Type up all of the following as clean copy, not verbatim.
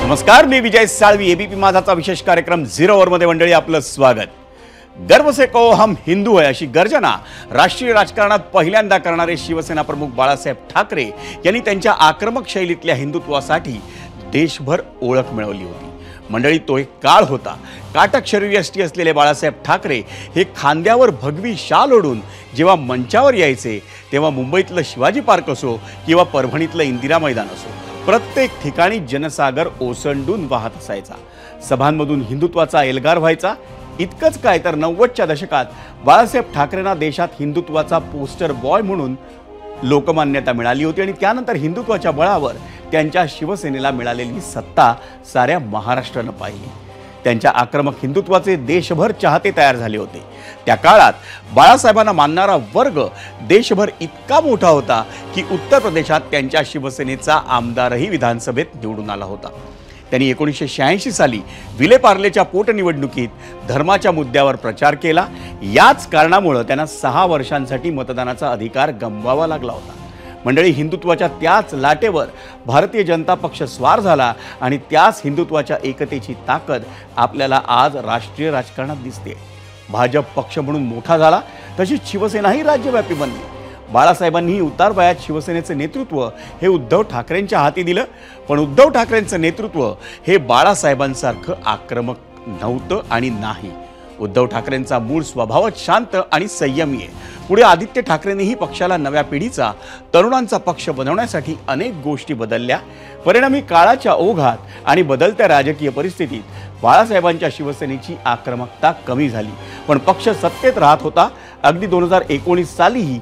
नमस्कार, मी विजय साळवी. एबीपी माझाचा विशेष कार्यक्रम 0 ओव्हरमध्ये मंडळी आपलं स्वागत. गर्व से कहो हम हिंदू है अशी गर्जना राष्ट्रीय राजकारणात पहिल्यांदा करणारे शिवसेना प्रमुख बाळासाहेब ठाकरे यांनी त्यांच्या आक्रमक शैलीतल्या हिंदुत्वासाठी देशभर ओळख मिळवली होती. मंडळी, तो एक काळ होता. काटक शरीरयष्टी असलेले बाळासाहेब ठाकरे हे खांद्यावर भगवी शाल ओढून जेव्हा मंचावर यायचे तेव्हा मुंबईतलं शिवाजी पार्क असो किंवा परभणीतलं इंदिरा मैदान असो, प्रत्येक ठिकाणी जनसागर ओसंडून वाहत असायचा. सभांमधून हिंदुत्वाचा एल्गार व्हायचा. इतकंच काय तर 90च्या दशकात बाळासाहेब ठाकरेंना देशात हिंदुत्वाचा पोस्टर बॉय म्हणून लोकमान्यता मिळाली होती आणि त्यानंतर हिंदुत्वाच्या बळावर त्यांच्या शिवसेनेला मिळालेली सत्ता साऱ्या महाराष्ट्रानं पाहिली. त्यांच्या आक्रमक हिंदुत्वाचे देशभर चाहते तयार झाले होते. त्या काळात बाळासाहेबांना मानणारा वर्ग देशभर इतका मोठा होता की उत्तर प्रदेशात त्यांच्या शिवसेनेचा आमदारही विधानसभेत निवडून आला होता. त्यांनी 1986 साली विलेपार्लेच्या पोटनिवडणुकीत धर्माच्या मुद्द्यावर प्रचार केला. याच कारणामुळे त्यांना 6 वर्षांसाठी मतदानाचा अधिकार गमवावा लागला होता. मंडळी, हिंदुत्वाच्या त्याच लाटेवर भारतीय जनता पक्ष स्वार झाला आणि त्याच हिंदुत्वाच्या एकतेची ताकद आपल्याला आज राष्ट्रीय राजकारणात दिसते. भाजप पक्ष म्हणून मोठा झाला, तशीच शिवसेनाही राज्यव्यापी बनली. बाळासाहेबांनीही उतारवयात शिवसेनेचे नेतृत्व हे उद्धव ठाकरेंच्या हाती दिलं. पण उद्धव ठाकरेंचं नेतृत्व हे बाळासाहेबांसारखं आक्रमक नव्हतं आणि नाही. उद्धव ठाकरेंचा मूळ स्वभावच शांत आणि संयमी आहे. पुढे आदित्य ठाकरेंनीही पक्षाला नव्या पिढीचा, तरुणांचा पक्ष बनवण्यासाठी अनेक गोष्टी बदलल्या. परिणामी काळाच्या ओघात आणि बदलत्या राजकीय परिस्थितीत बाळासाहेबांच्या शिवसेनेची आक्रमकता कमी झाली. पण पक्ष सत्तेत राहत होता. अगदी 2019 सालीही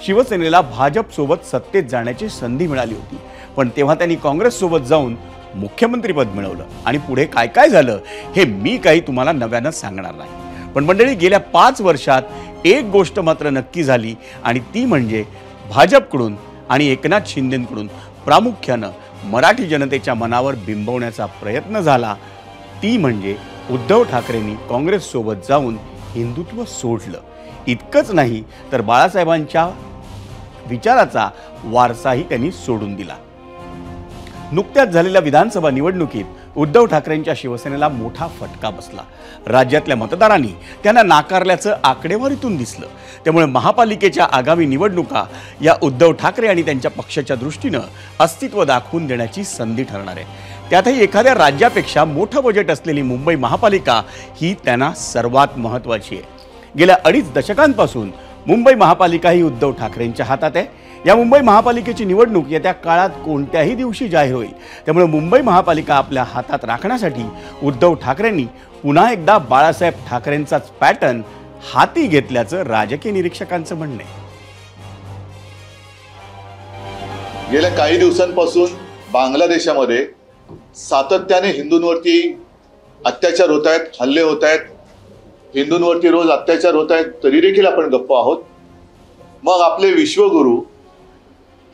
शिवसेनेला भाजपसोबत सत्तेत जाण्याची संधी मिळाली होती. पण तेव्हा त्यांनी काँग्रेससोबत जाऊन मुख्यमंत्रीपद मिळवलं आणि पुढे काय काय झालं हे मी काही तुम्हाला नव्यानं सांगणार नाही. पण मंडळी, गेल्या 5 वर्षात एक गोष्ट मात्र नक्की झाली आणि ती म्हणजे भाजपकडून आणि एकनाथ शिंदेंकडून प्रामुख्यानं मराठी जनतेच्या मनावर बिंबवण्याचा प्रयत्न झाला. ती म्हणजे उद्धव ठाकरेंनी काँग्रेससोबत जाऊन हिंदुत्व सोडलं. इतकंच नाही तर बाळासाहेबांच्या विचाराचा वारसाही त्यांनी सोडून दिला. नुकत्याच झालेल्या विधानसभा निवडणुकीत उद्धव ठाकरेंच्या शिवसेनेला मोठा फटका बसला. राज्यातल्या मतदारांनी त्यांना नाकारल्याचं आकडेवारीतून दिसलं. त्यामुळे महापालिकेच्या आगामी निवडणुका या उद्धव ठाकरे आणि त्यांच्या पक्षाच्या दृष्टीनं अस्तित्व दाखवून देण्याची संधी ठरणार आहे. त्यातही एखाद्या राज्यापेक्षा मोठं बजेट असलेली मुंबई महापालिका ही त्यांना सर्वात महत्त्वाची आहे. गेल्या 2.5 दशकांपासून मुंबई महापालिका ही उद्धव ठाकरेंच्या हातात आहे. या मुंबई महापालिकेची निवडणूक येत्या काळात कोणत्याही दिवशी जाहीर होईल. त्यामुळे मुंबई महापालिका आपल्या हातात राखण्यासाठी उद्धव ठाकरेंनी पुन्हा एकदा बाळासाहेब ठाकरेंचाच पॅटर्न हाती घेतल्याचं राजकीय निरीक्षकांचं म्हणणं आहे. गेल्या काही दिवसांपासून बांगलादेशामध्ये सातत्याने हिंदूंवरती अत्याचार होत आहेत, हल्ले होत आहेत. हिंदूंवरती रोज अत्याचार होत आहेत, तरी देखील आपण गप्प आहोत. मग आपले विश्वगुरु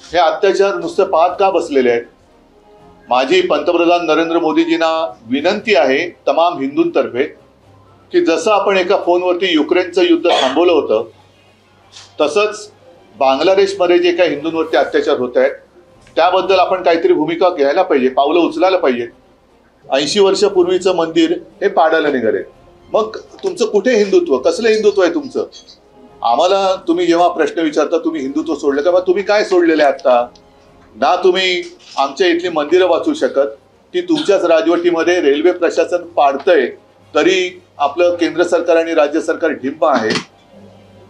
हे अत्याचार नुसते पाहत का बसलेले आहेत? माझी पंतप्रधान नरेंद्र मोदीजींना विनंती आहे तमाम हिंदूंतर्फे की जसं आपण एका फोनवरती युक्रेनचं युद्ध थांबवलं होतं, तसंच बांगलादेशमध्ये जे काही हिंदूंवरती अत्याचार होत आहेत त्याबद्दल आपण काहीतरी भूमिका घ्यायला पाहिजे, पावलं उचलायला पाहिजे. 80 वर्षापूर्वीचं मंदिर हे पाडायला निघाले. मग तुमचं कुठे हिंदुत्व, कसलं हिंदुत्व आहे तुमचं? आम्हाला तुम्ही जेव्हा प्रश्न विचारता तुम्ही हिंदुत्व सोडलं का, तुम्ही काय सोडलेलं आहे आता? ना तुम्ही आमच्या इथली मंदिरं वाचू शकत, ती तुमच्याच राजवटीमध्ये रेल्वे प्रशासन पाडतंय, तरी आपलं केंद्र सरकार आणि राज्य सरकार ढिंब आहे.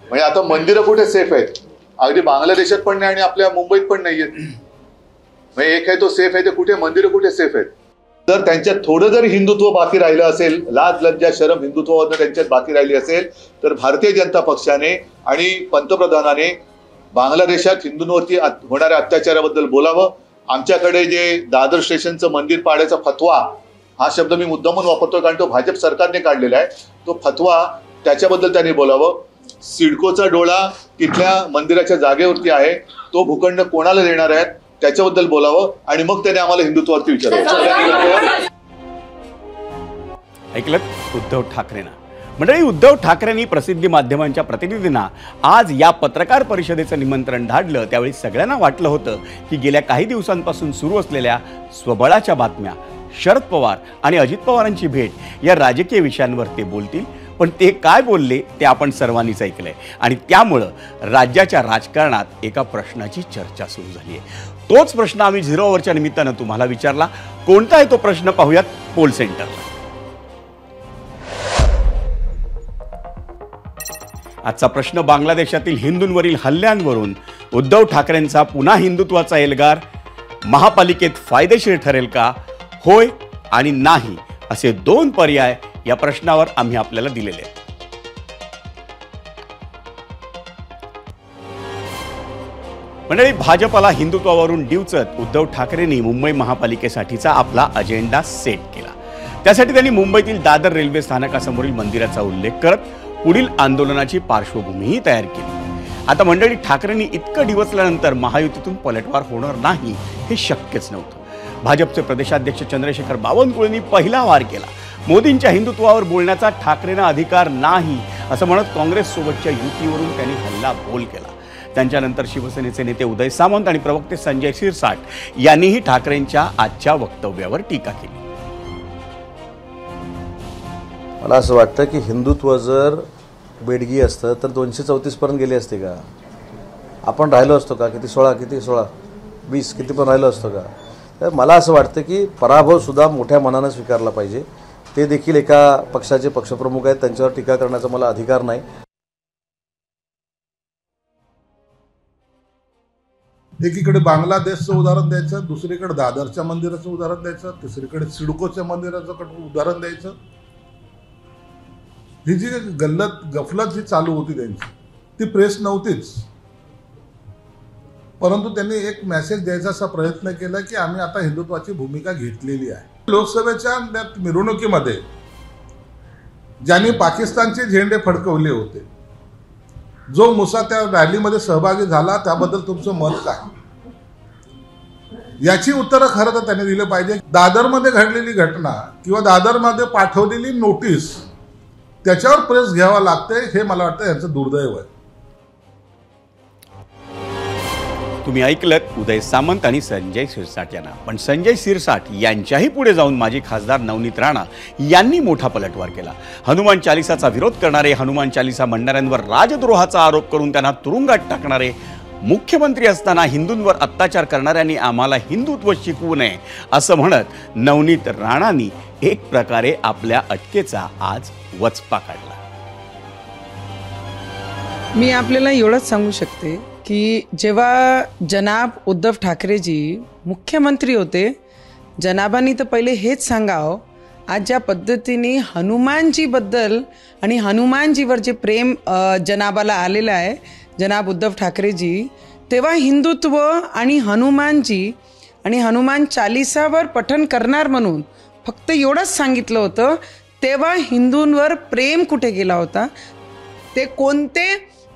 म्हणजे आता मंदिरं कुठे सेफ आहेत? अगदी बांगलादेशात पण नाही आणि आपल्या मुंबईत पण नाही आहेत. म्हणजे एक आहे तो सेफ आहे, ते कुठे मंदिरं कुठे सेफ आहेत? जर त्यांच्यात थोडं जरी हिंदुत्व बाकी राहिलं असेल, लाज लज्जा शरम हिंदुत्वावर त्यांच्यात बाकी राहिली असेल, तर भारतीय जनता पक्षाने आणि पंतप्रधानाने बांगलादेशात हिंदूंवरती होणाऱ्या अत्याचाराबद्दल बोलावं. आमच्याकडे जे दादर स्टेशनचं मंदिर पाडायचा फतवा, हा शब्द मी मुद्दामून वापरतो कारण तो भाजप सरकारने काढलेला आहे, तो फतवा त्याच्याबद्दल त्यांनी बोलावं. सिडकोचा डोळा तिथल्या मंदिराच्या जागेवरती आहे, तो भूखंड कोणाला देणार आहेत त्याच्याबद्दल बोलावं आणि मग त्याने आम्हाला हिंदुत्वावरती विचारावं. ऐकलं उद्धव ठाकरेंना. मंडळी, उद्धव ठाकरेंनी प्रसिद्धी माध्यमांच्या प्रतिनिधींना आज या पत्रकार परिषदेचं निमंत्रण धाडलं. त्यावेळी सगळ्यांना वाटलं होतं की गेल्या काही दिवसांपासून सुरू असलेल्या स्वबळाच्या बातम्या शरद पवार आणि अजित पवारांची भेट या राजकीय विषयांवर ते बोलतील, पण ते काय बोलले ते आपण सर्वांनीच ऐकलंय आणि त्यामुळं राज्याच्या राजकारणात एका प्रश्नाची चर्चा सुरू झाली आहे। तोच प्रश्न आम्ही 0 ओव्हरच्या निमित्तानं तुम्हाला विचारला। कोणता आहे तो प्रश्न पाहूयात पोल सेंटरला। आजचा प्रश्न बांगलादेशातील हिंदूंवरील हल्ल्यांवरून उद्धव ठाकरेंचा पुन्हा हिंदुत्वाचा एल्गार महापालिकेत फायदेशीर ठरेल का? होय आणि नाही असे 2 पर्याय या प्रश्नावर आम्ही आपल्याला दिलेले आहेत। मंडळी, भाजपला हिंदुत्वावरून डिवचत उद्धव ठाकरेंनी मुंबई महापालिकेसाठीचा आपला अजेंडा सेट केला। त्यासाठी त्यांनी मुंबईतील दादर रेल्वे स्थानकासमोरील मंदिराचा उल्लेख करत पुढील आंदोलनाची पार्श्वभूमीही तयार केली। आता मंडळी, ठाकरेंनी इतकं डिवचल्यानंतर महायुतीतून पलटवार होणार नाही हे शक्यच नव्हतं। भाजपचे प्रदेशाध्यक्ष चंद्रशेखर बावनकुळेंनी पहिला वार केला। मोदींच्या हिंदुत्वावर बोलण्याचा ठाकरेंना अधिकार नाही असं म्हणत काँग्रेस सोबतच्या युतीवरून त्यांनी हल्ला बोल केला। त्यांच्यानंतर शिवसेनेचे नेते उदय सामंत आणि प्रवक्ते संजय शिरसाट यांनीही ठाकरेंच्या आजच्या वक्तव्यावर टीका केली। मला असं वाटतं की हिंदुत्व जर बेडगी असतं तर 234 पर्यंत गेले असते का? आपण राहिलो असतो का? किती 16 20 किती पण राहिलो असतो का? तर मला असं वाटतं की पराभव सुद्धा मोठ्या मनानं स्वीकारला पाहिजे। ते देखील एका पक्षाचे पक्षप्रमुख आहेत, त्यांच्यावर टीका करण्याचा मला अधिकार नाही। एकीकडे बांगलादेशचं उदाहरण द्यायचं, दुसरीकडे दादरच्या मंदिराचं उदाहरण द्यायचं, तिसरीकडे सिडकोच्या मंदिराचं उदाहरण द्यायचं। ही जी गफलत जी चालू होती त्यांची, ती प्रेस नव्हतीच, परंतु त्यांनी एक मेसेज द्यायचा असा प्रयत्न केला की आम्ही आता हिंदुत्वाची भूमिका घेतलेली आहे। लोकसभेच्या मिरवणुकीमध्ये ज्यांनी पाकिस्तानचे झेंडे फडकवले होते, जो मुसा त्या रॅलीमध्ये सहभागी झाला, त्याबद्दल तुमचं मत काय? याची उत्तरं खरं तर त्यांनी दिलं पाहिजे। दादरमध्ये घडलेली घटना किंवा दादरमध्ये पाठवलेली नोटीस, त्याच्यावर प्रेस घ्यावा लागते, हे मला वाटतं यांचं दुर्दैव आहे। तुम्ही ऐकलत उदय सामंत आणि संजय शिरसाट यांना, पण संजय शिरसाट यांच्याही पुढे जाऊन माजी खासदार नवनीत राणा यांनी मोठा पलटवार केला। हनुमान चालिसाचा विरोध करणारे, हनुमान चालिसा म्हणणाऱ्यांवर राजद्रोहाचा आरोप करून त्यांना तुरुंगात टाकणारे, मुख्यमंत्री असताना हिंदूंवर अत्याचार करणाऱ्यांनी आम्हाला हिंदुत्व शिकवू नये असं म्हणत नवनीत राणांनी एक प्रकारे आपल्या अटकेचा आज वचपा काढला। मी आपल्याला एवढंच सांगू शकते की जेव्हा जनाब उद्धव ठाकरेजी मुख्यमंत्री होते, जनाबांनी तर पहिले हेच सांगावं, आज ज्या पद्धतीने हनुमानजीबद्दल आणि हनुमानजीवर जे प्रेम जनाबाला आलेलं आहे, जनाब उद्धव ठाकरेजी, तेव्हा हिंदुत्व आणि हनुमानजी आणि हनुमान चालिसावर पठण करणार म्हणून फक्त एवढंच सांगितलं होतं। तेव्हा हिंदूंवर प्रेम कुठे गेला होता? ते कोणते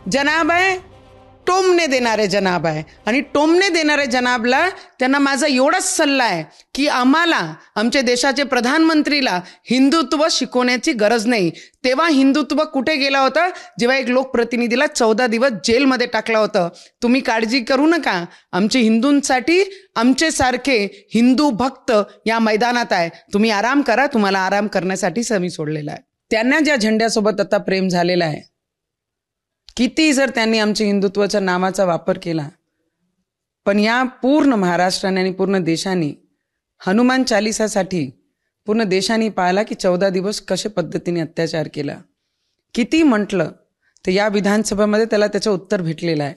जनाब आहे? टोमणे देणारे जनाब आहे। आणि टोमणे देणारे जनाबला त्यांना माझा एवढाच सल्ला आहे की आम्हाला, आमच्या देशाचे प्रधानमंत्रीला हिंदुत्व शिकवण्याची गरज नाही। तेव्हा हिंदुत्व कुठे गेला होता? जेव्हा एक लोकप्रतिनिधीला 14 दिवस जेलमध्ये टाकलं होतं। तुम्ही काळजी करू नका, आमचे हिंदूंसाठी आमचे सारखे हिंदू भक्त या मैदानात आहे, तुम्ही आराम करा, तुम्हाला आराम करण्यासाठी मी सोडलेला आहे। त्यांना ज्या झेंड्यासोबत आता प्रेम झालेलं आहे, किती जर त्यांनी आमच्या हिंदुत्वाच्या नावाचा वापर केला, पण या पूर्ण महाराष्ट्राने आणि पूर्ण देशाने हनुमान चालिसासाठी पूर्ण देशाने पाहिला की 14 दिवस कशा पद्धतीने अत्याचार केला। किती म्हटलं तर या विधानसभेमध्ये त्याला त्याचं उत्तर भेटलेलं आहे।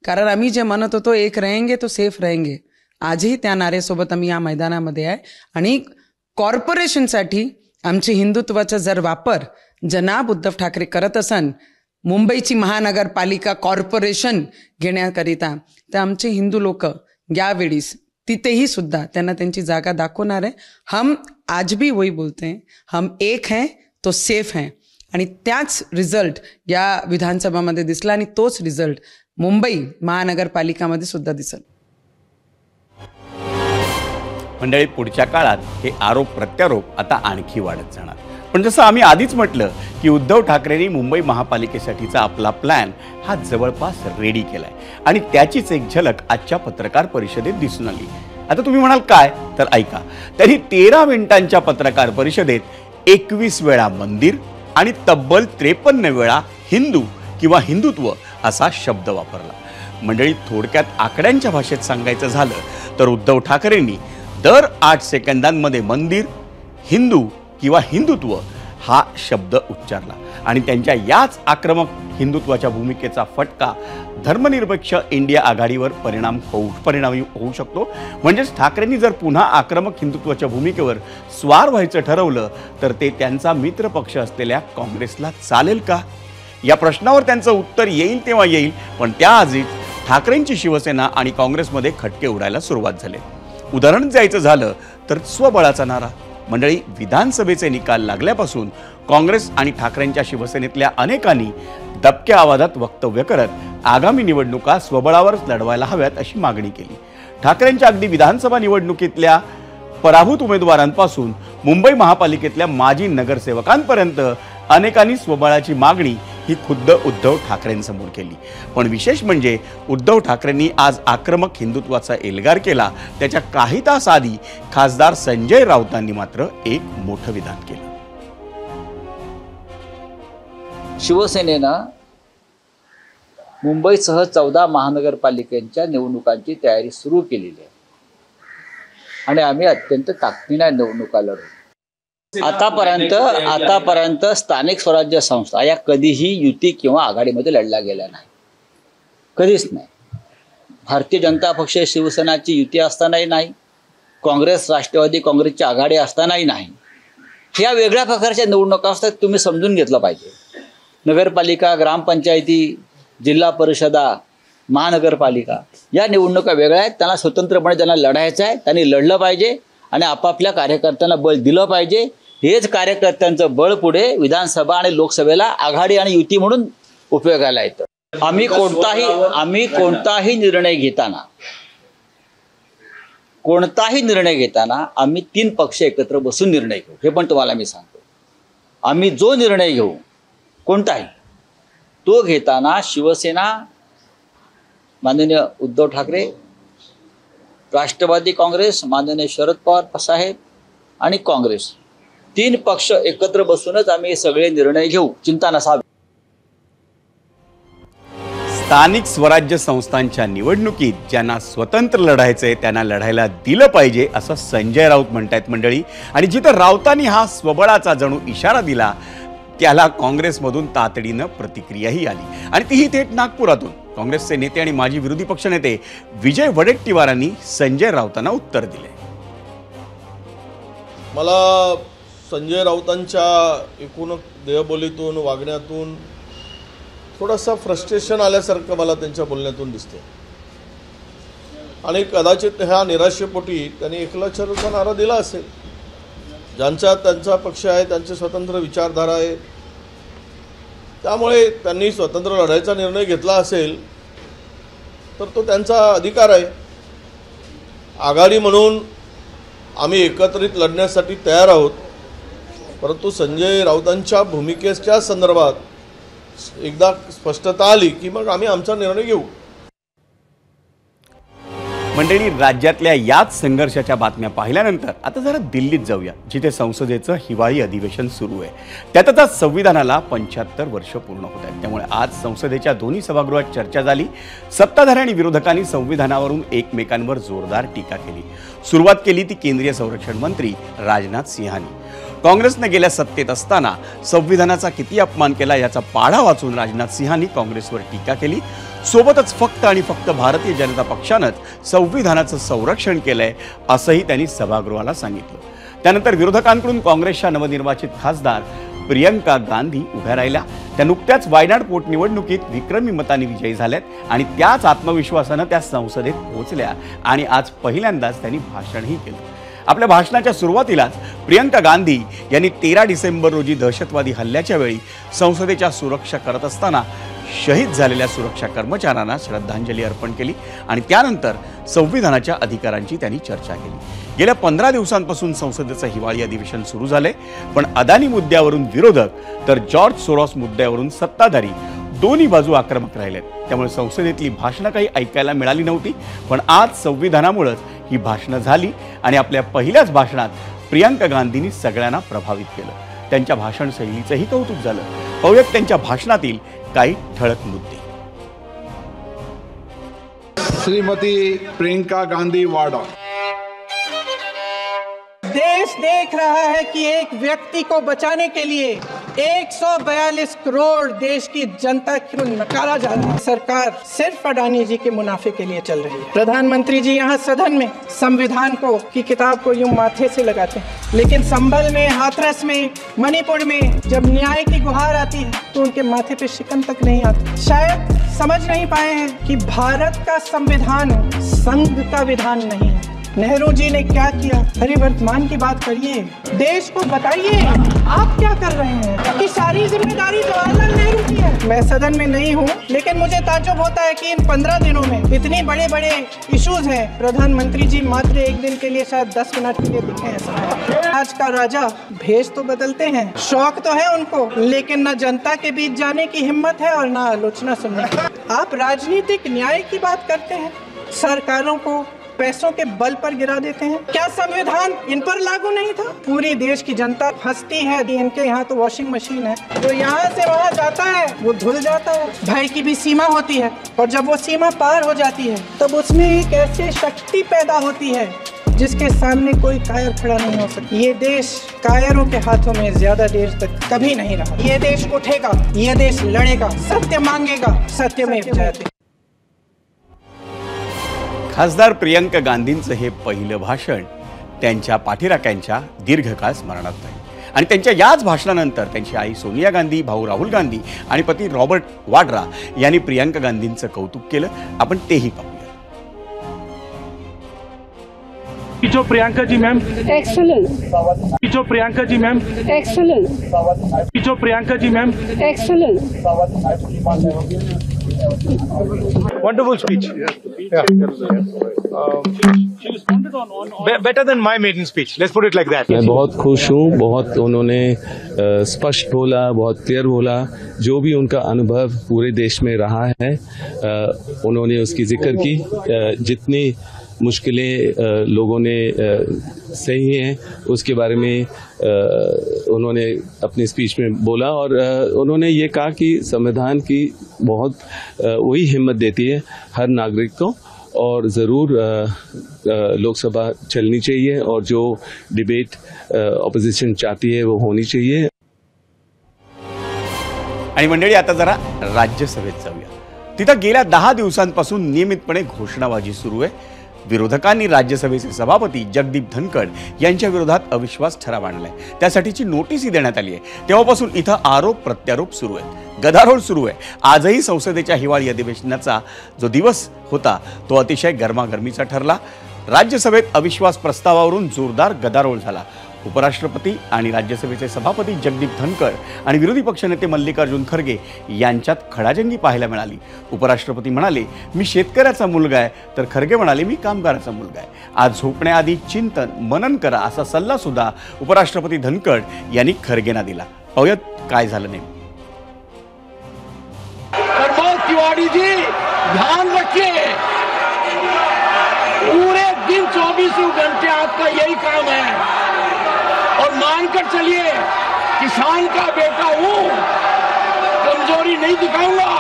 कारण आम्ही जे म्हणत होतो एक रहेंगे तो सेफ रहेंगे, आजही त्या नाऱ्यासोबत आम्ही या मैदानामध्ये आहे। आणि कॉर्पोरेशनसाठी आमचे हिंदुत्वाचा जर वापर जनाब उद्धव ठाकरे करत असन, मुंबईची महानगरपालिका कॉर्पोरेशन घेण्याकरिता, तर आमचे हिंदू लोक यावेळीस तिथेही सुद्धा त्यांना त्यांची जागा दाखवणार आहे। हम आज भी वही बोलते हैं, हम एक हैं तो सेफ हैं। आणि त्याच रिझल्ट या विधानसभामध्ये दिसला आणि तोच रिझल्ट मुंबई महानगरपालिकामध्ये सुद्धा दिसेल। मंडळी, पुढच्या काळात हे आरोप प्रत्यारोप आता आणखी वाढत जाणार। पण जसं आम्ही आधीच म्हटलं की उद्धव ठाकरेंनी मुंबई महापालिकेसाठीचा आपला प्लॅन हा जवळपास रेडी केलाय आणि त्याचीच एक झलक आजच्या पत्रकार परिषदेत दिसून आली। आता तुम्ही म्हणाल काय, तर ऐका. त्यांनी 13 मिनिटांच्या पत्रकार परिषदेत 21 वेळा मंदिर आणि तब्बल 53 वेळा हिंदू किंवा हिंदुत्व असा शब्द वापरला. मंडळी, थोडक्यात आकड्यांच्या भाषेत सांगायचं झालं तर उद्धव ठाकरेंनी दर 8 सेकंदांमध्ये मंदिर, हिंदू किंवा हिंदुत्व हा शब्द उच्चारला आणि त्यांच्या याच आक्रमक हिंदुत्वाच्या भूमिकेचा फटका धर्मनिरपेक्ष इंडिया आघाडीवर परिणामी होऊ शकतो. म्हणजेच ठाकरेंनी जर पुन्हा आक्रमक हिंदुत्वाच्या भूमिकेवर स्वार व्हायचं ठरवलं तर ते त्यांचा मित्रपक्ष असलेल्या काँग्रेसला चालेल का? या प्रश्नावर त्यांचं उत्तर येईल तेव्हा येईल, पण त्याआधीच ठाकरेंची शिवसेना आणि काँग्रेसमध्ये खटके उडायला सुरुवात झाले. उदाहरण द्यायचं झालं तर स्वबळाचा नारा. मंडळी, विधानसभेचे निकाल लागल्यापासून काँग्रेस आणि ठाकरेंच्या शिवसेनेतल्या अनेकांनी दबक्या आवाजात वक्तव्य करत आगामी निवडणुका स्वबळावरच लढवायला हव्यात अशी मागणी केली. ठाकरेंच्या अगदी विधानसभा निवडणुकीतल्या पराभूत उमेदवारांपासून मुंबई महापालिकेतल्या माजी नगरसेवकांपर्यंत अनेकांनी स्वबळाची मागणी ही खुद्द उद्धव ठाकरेंसमोर केली. पण विशेष म्हणजे उद्धव ठाकरेंनी आज आक्रमक हिंदुत्वाचा एल्गार केला. त्याच्या काही तास आधी खासदार संजय राऊतांनी मात्र एक मोठं विधान केलं. शिवसेनेनं मुंबईसह 14 महानगरपालिकांच्या निवडणुकांची तयारी सुरू केलेली आहे आणि आम्ही अत्यंत ताकदीने निवडणुका लढू. आतापर्यंत स्थानिक स्वराज्य संस्था या कधीही युती किंवा आघाडीमध्ये लढल्या गेल्या नाही, कधीच नाही. भारतीय जनता पक्ष शिवसेनाची युती असतानाही नाही, काँग्रेस राष्ट्रवादी काँग्रेसची आघाडी असतानाही नाही. ह्या वेगळ्या प्रकारच्या निवडणुका असतात, तुम्ही समजून घेतलं पाहिजे. नगरपालिका, ग्रामपंचायती, जिल्हा परिषदा, महानगरपालिका या निवडणुका वेगळ्या आहेत. त्यांना स्वतंत्रपणे ज्यांना लढायचं आहे त्यांनी लढलं पाहिजे आणि आपापल्या कार्यकर्त्यांना बळ दिलं पाहिजे. हेच कार्यकर्त्यांचं बळ पुढे विधानसभा आणि लोकसभेला आघाडी आणि युती म्हणून उपयोगाला येतं. आम्ही कोणताही निर्णय घेताना आम्ही 3 पक्ष एकत्र बसून निर्णय घेऊ. हे पण तुम्हाला मी सांगतो. आम्ही जो निर्णय घेऊ कोणताही, तो घेताना शिवसेना, माननीय उद्धव ठाकरे, राष्ट्रवादी काँग्रेस, माननीय शरद पवार साहेब आणि काँग्रेस 3 पक्ष एकत्र बसूनच आम्ही हे सगळे निर्णय घेऊ. चिंता नसावी. स्थानिक स्वराज्य संस्थांच्या निवडणुकीत ज्यांना स्वतंत्र लढायचंय त्यांना लढायला दिलं पाहिजे असं संजय राऊत म्हणतायत. मंडळी, आणि जिथं राऊतांनी हा स्वबळाचा जणू इशारा दिला त्याला काँग्रेसमधून तातडीनं प्रतिक्रियाही आली आणि तीही थेट नागपुरातून. काँग्रेसचे नेते आणि माजी विरोधी पक्षनेते विजय वडेट्टीवारांनी संजय राऊतांना उत्तर दिले. मला संजय राऊतांच्या एकूण देहबोलीतून, वागण्यातून थोडासा फ्रस्ट्रेशन आल्यासारखं मला त्यांच्या बोलण्यातून दिसते आणि कदाचित ह्या निराशेपोटी त्यांनी एकलक्षाचा नारा दिला असेल. त्यांचा पक्ष आहे, त्यांचे स्वतंत्र विचारधारा आहे, त्यामुळे त्यांनी स्वतंत्र लढायचा निर्णय घेतला असेल तर तो त्यांचा अधिकार आहे. आघाडी म्हणून आम्ही एकत्रित लढण्यासाठी तयार आहोत, परंतु संजय राऊतांच्या भूमिकेच्या संदर्भात एकदा स्पष्टता आली की मग आम्ही आमचा निर्णय घेऊ. मंडळी, राज्यातल्या याच संघर्षाच्या बातम्या पाहिल्यानंतर आता जरा दिल्लीत जाऊया, जिथे संसदेचं हिवाळी अधिवेशन सुरू आहे. त्यातच आज संविधानाला 75 वर्ष पूर्ण होत आहेत. त्यामुळे आज संसदेच्या दोन्ही सभागृहात चर्चा झाली. सत्ताधारी आणि विरोधकांनी संविधानावरून एकमेकांवर जोरदार टीका केली. सुरुवात केली ती केंद्रीय संरक्षण मंत्री राजनाथ सिंहांनी. काँग्रेसने गेल्या सत्तेत असताना संविधानाचा किती अपमान केला याचा पाढा वाचून राजनाथ सिंहांनी काँग्रेसवर टीका केली. सोबतच फक्त आणि फक्त भारतीय जनता पक्षानंच संविधानाचं संरक्षण केलंय असंही त्यांनी सभागृहाला सांगितलं. त्यानंतर विरोधकांकडून काँग्रेसच्या नवनिर्वाचित खासदार प्रियंका गांधी उभ्या राहिल्या. त्या नुकत्याच वायनाड पोटनिवडणुकीत विक्रमी मतांनी विजयी झाल्यात आणि त्याच आत्मविश्वासानं त्या संसदेत पोहोचल्या आणि आज पहिल्यांदाच त्यांनी भाषणही केलं. आपल्या भाषणाच्या सुरुवातीलाच प्रियंका गांधी यांनी 13 डिसेंबर रोजी दहशतवादी हल्ल्याच्या वेळी संसदेच्या सुरक्षा करत असताना शहीद झालेल्या सुरक्षा कर्मचाऱ्यांना श्रद्धांजली अर्पण केली आणि त्यानंतर संविधानाच्या अधिकारांची त्यांनी चर्चा केली. गेल्या 15 दिवसांपासून संसदेचं हिवाळी अधिवेशन सुरू झालंय, पण अदानी मुद्द्यावरून विरोधक तर जॉर्ज सोरॉस मुद्द्यावरून सत्ताधारी दोन्ही बाजू आक्रमक राहिलेत. त्यामुळे संसदेतली भाषणं काही ऐकायला मिळाली नव्हती. पण आज संविधानामुळेच ही भाषणं झाली आणि आपल्या पहिल्याच भाषणात प्रियंका गांधींनी सगळ्यांना प्रभावित केलं. त्यांच्या भाषण शैलीचंही कौतुक झालं. पाहूयात त्यांच्या भाषणातील काही ठळक मुद्दे. श्रीमती प्रियंका गांधी वाड्रा. देश देख रहा है कि एक व्यक्ति को बचाने के लिए 142 करोड़ देश की जनता को नकारा जा रहा है. सरकार सिर्फ अडानी जी के मुनाफे के लिए चल रही है. प्रधानमंत्री जी यहाँ सदन में संविधान को की किताब को यूं माथे से लगाते हैं, लेकिन संभल में, हाथरस में, मणिपुर में जब न्याय की गुहार आती है तो उनके माथे पे शिकन तक नहीं आती. शायद समझ नहीं पाए हैं कि भारत का संविधान संघ का विधान नहीं है. नेहरू जी ने क्या किया, परिवर्तमान की बात करिए, देश को बताइए आप क्या कर रहे हैं, कि सारी जिम्मेदारी जवाहरलाल नेहरू की है. मैं सदन में नहीं हूँ, लेकिन मुझे ताज्जुब होता है कि इन 15 दिनों में इतने बड़े बड़े इश्यूज हैं, प्रधानमंत्री जी मात्र एक दिन के लिए, शायद 10 मिनट के लिए दिखे हैं. आज का राजा भेष तो बदलते हैं, शौक तो है उनको, लेकिन न जनता के बीच जाने की हिम्मत है और न आलोचना सुनने की. आप राजनीतिक न्याय की बात करते हैं, सरकारों को पैसों के बल पर गिरा देते हैं. क्या संविधान इन पर लागू नहीं था? पूरी देश की जनता हंसती है. इनके यहाँ तो वॉशिंग मशीन है, जो यहाँ से वहाँ जाता है वो धुल जाता है. भाई की भी सीमा होती है, और जब वो सीमा पार हो जाती है तब उसमें एक ऐसी शक्ति पैदा होती है जिसके सामने कोई कायर खड़ा नहीं हो सकता. ये देश कायरों के हाथों में ज्यादा देर तक कभी नहीं रहा. ये देश उठेगा, ये देश लड़ेगा, सत्य मांगेगा, सत्यमेव जयते. खासदार प्रियंका गांधींचं हे पहिलं भाषण त्यांच्या पाठीराख्यांच्या दीर्घकाळ स्मरणात राहील. आणि त्यांच्या याच भाषणानंतर त्यांची आई सोनिया गांधी, भाऊ राहुल गांधी आणि पती रॉबर्ट वाड्रा यांनी प्रियंका गांधींचं कौतुक केलं. आपण तेही पाहूया. जो प्रियंका जी मैम एक्सेलेंट. जो प्रियंका जी मैम एक्सेलेंट. जो Priyanka ji ma'am excellent. wonderful speech. Better than my maiden speech. Let's put it like that. मैं बहुत खुश हूँ. बहुत उन्होंने स्पष्ट बोला, बहुत क्लियर बोला. जो भी उनका अनुभव पूरे देश में रहा है उन्होंने उसकी जिक्र की. जितनी मुश्किलें लोगों ने सही हैं उसके बारे में उन्होंने अपनी स्पीच में बोला. और उन्होंने ये कहा कि संविधान की बहुत वही हिम्मत देती है हर नागरिक को, और ज़रूर लोकसभा चलनी चाहिए, और जो डिबेट ऑपोजिशन चाहती है वो होनी चाहिए. आणि मंडळी, आता जरा राज्यसभेत जाऊया. तिथं गेल्या 10 दिवसांपासून नियमितपणे घोषणाबाजी सुरू आहे. विरोधकांनी राज्यसभेचे सभापती जगदीप धनखड यांच्या विरोधात अविश्वास ठराव आणलाय. त्यासाठीची नोटीसही देण्यात आली आहे. तेव्हापासून इथं आरोप प्रत्यारोप सुरू आहेत, गदारोळ सुरू आहे. आजही संसदेच्या हिवाळी अधिवेशनाचा जो दिवस होता तो अतिशय गरमागरमीचा ठरला. राज्यसभेत अविश्वास प्रस्तावावरून जोरदार गदारोळ झाला. उपराष्ट्रपती आणि राज्यसभेचे सभापती जगदीप धनखड आणि विरोधी पक्षनेते मल्लिकार्जुन खरगे यांच्यात खडाजंगी पाहायला मिळाली. उपराष्ट्रपती म्हणाले, मी शेतकऱ्याचा मुलगा आहे, तर खरगे म्हणाले, मी कामगाराचा मुलगा आहे. आज झोपण्याआधी चिंतन मनन करा असा सल्ला सुद्धा उपराष्ट्रपती धनखड यांनी खरगेंना दिला. पाहूयात काय झालं नेमकं. तिवारी जी, ध्यान रखिए, पूरे दिन 24 घंटे आपका यही काम है, और मानकर चलिए किसान का बेटा हूं, कमजोरी नहीं दिखाऊंगा,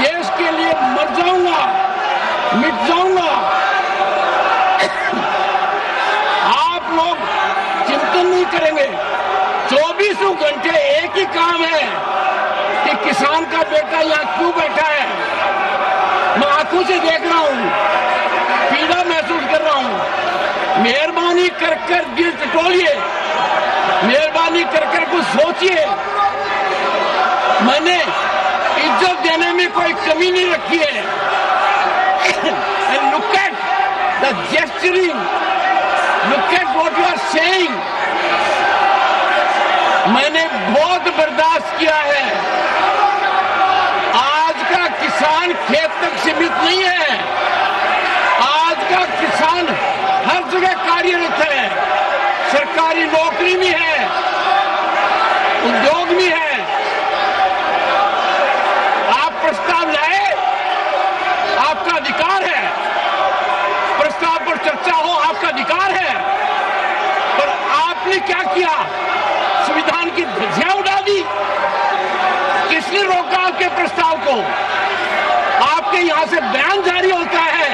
देश के लिए मर जाऊंगा, मिट जाऊंगा. आप लोग चिंतन नहीं करेंगे. 24 घंटे एक ही काम है कि किसान का बेटा यहाँ क्यों बैठा है. मैं आंखों से देख रहा हूं, पीड़ा महसूस कर रहा हूं. मेहरबानी कर कर दिल टटोलिए, मेहरबानी कर कर कुछ सोचिए. मैंने इज्जत देने में कोई कमी नहीं रखी है. And look at the gesturing, look at what you are saying. मैंने बहुत बर्दाश्त किया है. आज का किसान खेत तक सीमित नहीं है. आज का किसान हर जगह कार्यरत है. सरकारी नौकरी भी है, उद्योग भी है. आप प्रस्ताव लाए, आपका अधिकार है. प्रस्ताव पर चर्चा सरकार के प्रस्ताव को आपके यहाँ से बयान जारी होता है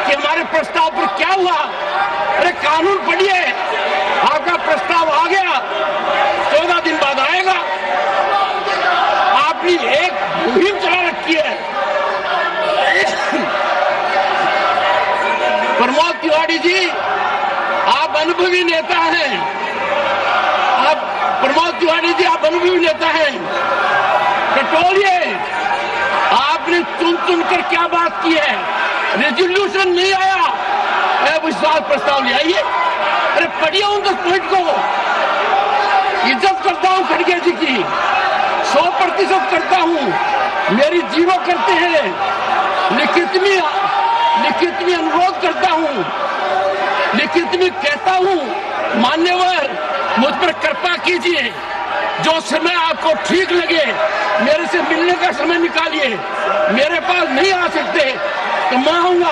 कि हमारे प्रस्ताव पर क्या हुआ। अरे कानून पढ़िए, आपका प्रस्ताव आ गया, 14 दिन बाद आएगा। आपने एक मुहिम चला रखी है। प्रमोद तिवारी जी, आप अनुभवी नेता हैं। प्रमोद तिवारी जी, आप अनुभवी नेता हैं। टटोलिए, आपने चुन चुन कर क्या बात की है। रेजोल्यूशन नहीं आया, अविश्वास प्रस्ताव ले आइए। अरे पढ़िए उन 10 पॉइंट को। इज्जत करता हूं खड़गे जी की, 100% करता हूं। मेरी जीरो करते हैं, लिखित में अनुरोध करता हूं, लिखित में कहता हूं, मान्यवर मुझ पर कृपा कीजिए। जो समय आपको ठीक लगे मेरे से मिलने का समय निकालिए। मेरे पास नहीं आ सकते तो मैं आऊंगा।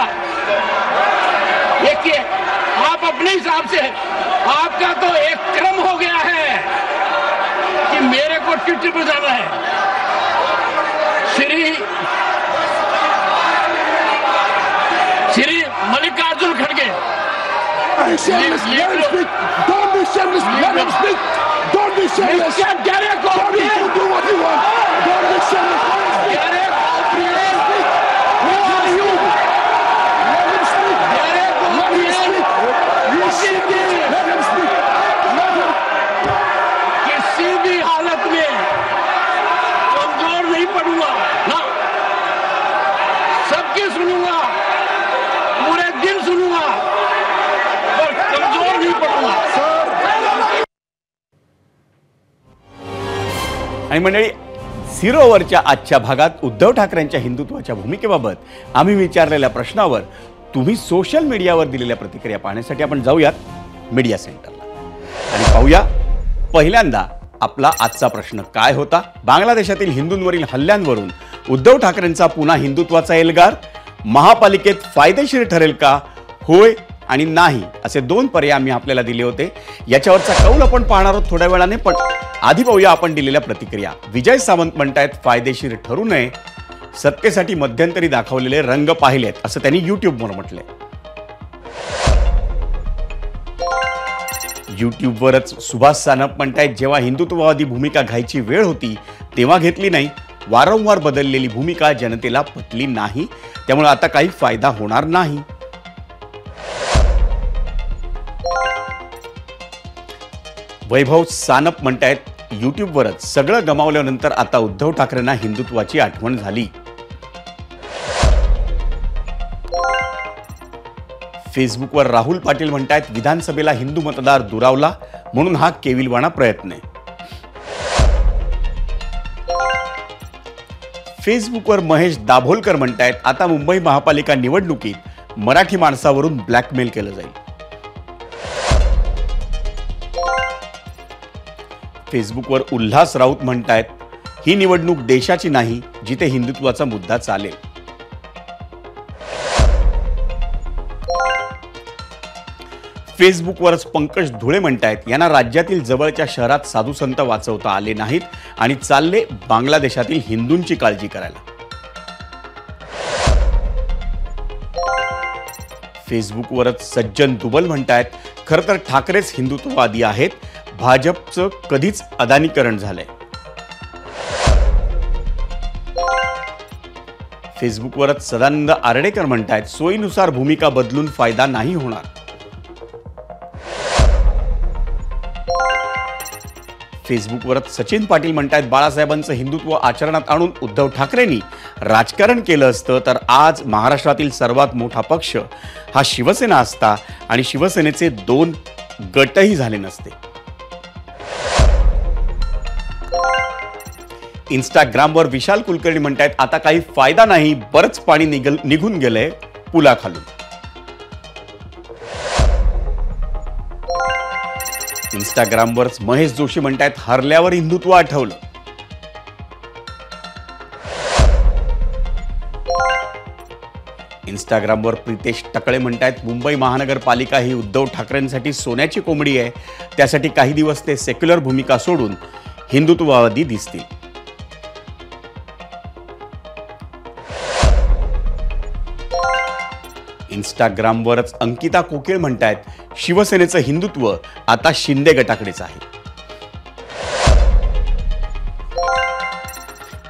देखिए, आप अपने हिसाब से, आपका तो एक क्रम हो गया है कि मेरे को ट्विटर पर जाना है। श्री मल्लिकार्जुन खड़गे, Don't be shameless. Let him speak. Don't be shameless. Don't do what you want. Don't be shameless. Let him speak. Who are you? Let him speak. Let him speak. You should be. Let him speak. Let him. किसी भी हालत में कमजोर नहीं पड़ूंगा ना, सबकी सुनूंगा, पूरे दिन सुनूंगा, पर कमजोर नहीं पड़ूंगा। आणि मंडळी, 0 ओव्हरच्या आजच्या भागात उद्धव ठाकरेंच्या हिंदुत्वाच्या भूमिकेबाबत आम्ही विचारलेल्या प्रश्नावर तुम्ही सोशल मीडियावर दिलेल्या प्रतिक्रिया पाहण्यासाठी आपण जाऊयात मीडिया सेंटरला आणि पाहूया पहिल्यांदा आपला आजचा प्रश्न काय होता। बांगलादेशातील हिंदूंवरील हल्ल्यांवरून उद्धव ठाकरेंचा पुन्हा हिंदुत्वाचा एल्गार, महापालिकेत फायदेशीर ठरेल का, होय आणि नाही, असे 2 पर्याय आम्ही आपल्याला दिले होते। याच्यावरचा कौल आपण पाहणार आहोत थोड्या वेळाने, पण आधी पाहूया आपण दिलेल्या प्रतिक्रिया। विजय सावंत म्हणतायत फायदेशीर ठरू नये, सत्तेसाठी मध्यंतरी दाखवलेले रंग पाहिलेत, असं त्यांनी युट्यूबवर म्हटलंय। युट्यूबवरच सुभाष सानप म्हणतायत जेव्हा हिंदुत्ववादी भूमिका घ्यायची वेळ होती तेव्हा घेतली नाही, वारंवार बदललेली भूमिका जनतेला पटली नाही, त्यामुळे आता काही फायदा होणार नाही। वैभव सानप म्हणतायत युट्यूबवरच सगळं गमावल्यानंतर आता उद्धव ठाकरेंना हिंदुत्वाची आठवण झाली। फेसबुकवर राहुल पाटील म्हणतायत विधानसभेला हिंदू मतदार दुरावला म्हणून हा केविलवाणा प्रयत्न आहे। फेसबुकवर महेश दाभोलकर म्हणतायत आता मुंबई महापालिका निवडणुकीत मराठी माणसावरून ब्लॅकमेल केलं जाईल। फेसबुकवर उल्हास राऊत म्हणतायत ही निवडणूक देशाची नाही जिथे हिंदुत्वाचा मुद्दा चालेल। फेसबुकवरच पंकज धुळे म्हणतायत यांना राज्यातील जवळच्या शहरात साधू संत वाचवता आले नाहीत आणि चालले बांगलादेशातील हिंदूंची काळजी करायला। फेसबुकवरच सज्जन दुबल म्हणतायत खरं तर ठाकरेच हिंदुत्ववादी आहेत, भाजपचं कधीच अदानीकरण झालंय। फेसबुकवरच सदानंद आर्डेकर म्हणतायत सोयीनुसार भूमिका बदलून फायदा नाही होणार। फेसबुकवरच सचिन पाटील म्हणतायत बाळासाहेबांचं हिंदुत्व आचरणात आणून उद्धव ठाकरेंनी राजकारण केलं असतं तर आज महाराष्ट्रातील सर्वात मोठा पक्ष हा शिवसेना असता आणि शिवसेनेचे 2 गटही झाले नसते। इंस्टाग्रामवर विशाल कुलकर्णी म्हणतायत आता काही फायदा नाही, बरंच पाणी निघून गेलंय पुलाखालून। इंस्टाग्रामवर महेश जोशी म्हणतायत हरल्यावर हिंदुत्व आठवलं। इंस्टाग्रामवर प्रितेश टकळे म्हणतायत मुंबई महानगरपालिका ही उद्धव ठाकरेंसाठी सोन्याची कोंबडी आहे, त्यासाठी काही दिवस ते सेक्युलर भूमिका सोडून हिंदुत्ववादी दिसतील। इंस्टाग्रामवरच अंकिता कोकिळ म्हणतायत शिवसेनेचं हिंदुत्व आता शिंदे गटाकडेच आहे.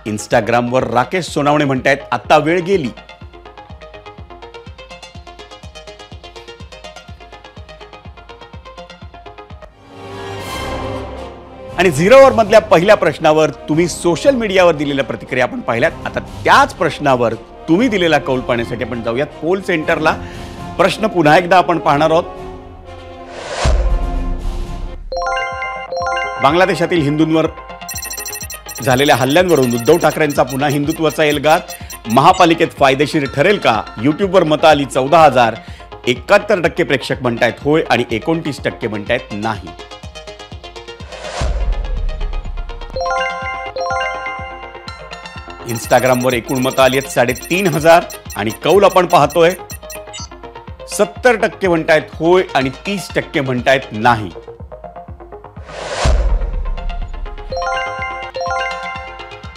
इंस्टाग्रामवर राकेश सोनावणे म्हणतायत आता वेळ गेली. आणि 0 ओव्हर मधल्या पहिल्या प्रश्नावर तुम्ही सोशल मीडियावर दिलेल्या प्रतिक्रिया आपण पाहिल्यात. आता त्याच प्रश्नावर तुम्ही दिलेला कौल पाहण्यासाठी आपण जाऊयात पोल सेंटरला. प्रश्न पुन्हा एकदा आपण पाहणार आहोत. बांगलादेशातील हिंदूंवर झालेल्या हल्ल्यांवरून उद्धव ठाकरेंचा पुन्हा हिंदुत्वाचा एल्गार. महापालिकेत फायदेशीर ठरेल का? युट्यूबवर मतं आली 14,000. 71% प्रेक्षक म्हणतायत होय आणि 29% म्हणतायत नाही. इंस्टाग्रामवर एकूण मतं आली आहेत 3,500 आणि कौल आपण पाहतोय 70% म्हणतायत होय आणि 30% म्हणतायत नाही.